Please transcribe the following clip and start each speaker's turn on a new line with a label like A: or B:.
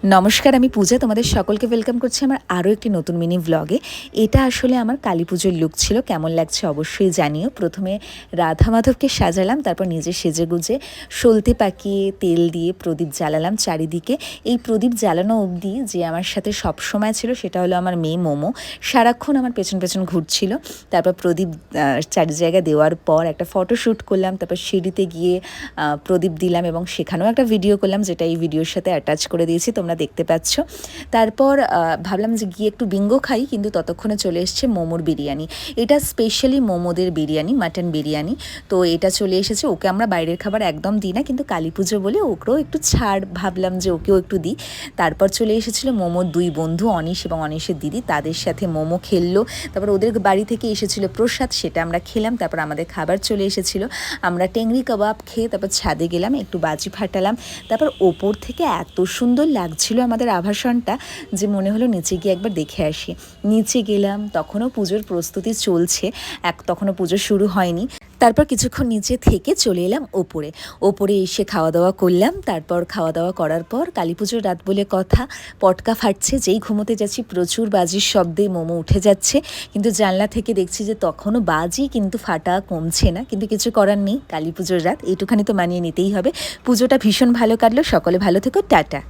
A: নমস্কার, আমি পূজা। তোমাদের সকলকে ওয়েলকাম করছি আমার আরও একটি নতুন মিনি ব্লগে। এটা আসলে আমার কালী পুজোর লুক ছিল। কেমন লাগছে অবশ্যই জানিও। প্রথমে রাধা মাধবকে সাজালাম, তারপর নিজে সেজেগুজে সলতে পাকিয়ে তেল দিয়ে প্রদীপ জ্বালালাম চারিদিকে। এই প্রদীপ জ্বালানো অবধি যে আমার সাথে সব সময় ছিল সেটা হলো আমার মেয়ে মোমো। সারাক্ষণ আমার পেছন পেছন ঘুরছিল। তারপর প্রদীপ চারি জায়গায় দেওয়ার পর একটা ফটোশ্যুট করলাম, তারপর সিঁড়িতে গিয়ে প্রদীপ দিলাম এবং সেখানেও একটা ভিডিও করলাম, যেটা এই ভিডিওর সাথে অ্যাটাচ করে দিয়েছি, তোমরা দেখতে পাচ্ছ। তারপর ভাবলাম যে গিয়ে একটু বিঙ্গো খাই, কিন্তু ততক্ষণে চলে এসছে মোমোর বিরিয়ানি। এটা স্পেশালি মোমোদের বিরিয়ানি, মাটন বিরিয়ানি। তো এটা চলে এসেছে। ওকে আমরা বাইরের খাবার একদম দিই না, কিন্তু কালী পুজো বলে ওকেও একটু ছাড় ভাবলাম যে ওকেও একটু দিই। তারপর চলে এসেছিলো মোমোর দুই বন্ধু, অনিশ এবং অনিশের দিদি, তাদের সাথে মোমো খেললো। তারপর ওদের বাড়ি থেকে এসেছিলো প্রসাদ, সেটা আমরা খেলাম। তারপর আমাদের খাবার চলে এসেছিলো। আমরা টেংরি কাবাব খেয়ে তারপর ছাদে গেলাম, একটু বাজি ফাটালাম। তারপর ওপর থেকে এত সুন্দর লাগছিল আমাদের আভাসনটা যে মনে হলো নিচে গিয়ে একবার দেখে আসি। নিচে গেলাম, তখনও পুজোর প্রস্তুতি চলছে, তখনও পুজো শুরু হয়নি। তারপর কিছুক্ষণ নিচে থেকে চলে এলাম ওপরে এসে খাওয়া দাওয়া করলাম। তারপর খাওয়া দাওয়া করার পর কালী পুজোর রাত বলে কথা, পটকা ফাটছে। যেই ঘুমোতে যাচ্ছি প্রচুর বাজির শব্দে মোমো উঠে যাচ্ছে, কিন্তু জানলা থেকে দেখছি যে তখনও বাজি কিন্তু ফাটা কমছে না। কিন্তু কিছু করার নেই, কালী পুজোর রাত, এইটুখানি তো মানিয়ে নিতেই হবে। পুজোটা ভীষণ ভালো কাটলো। সকলে ভালো থেকো, টাটা।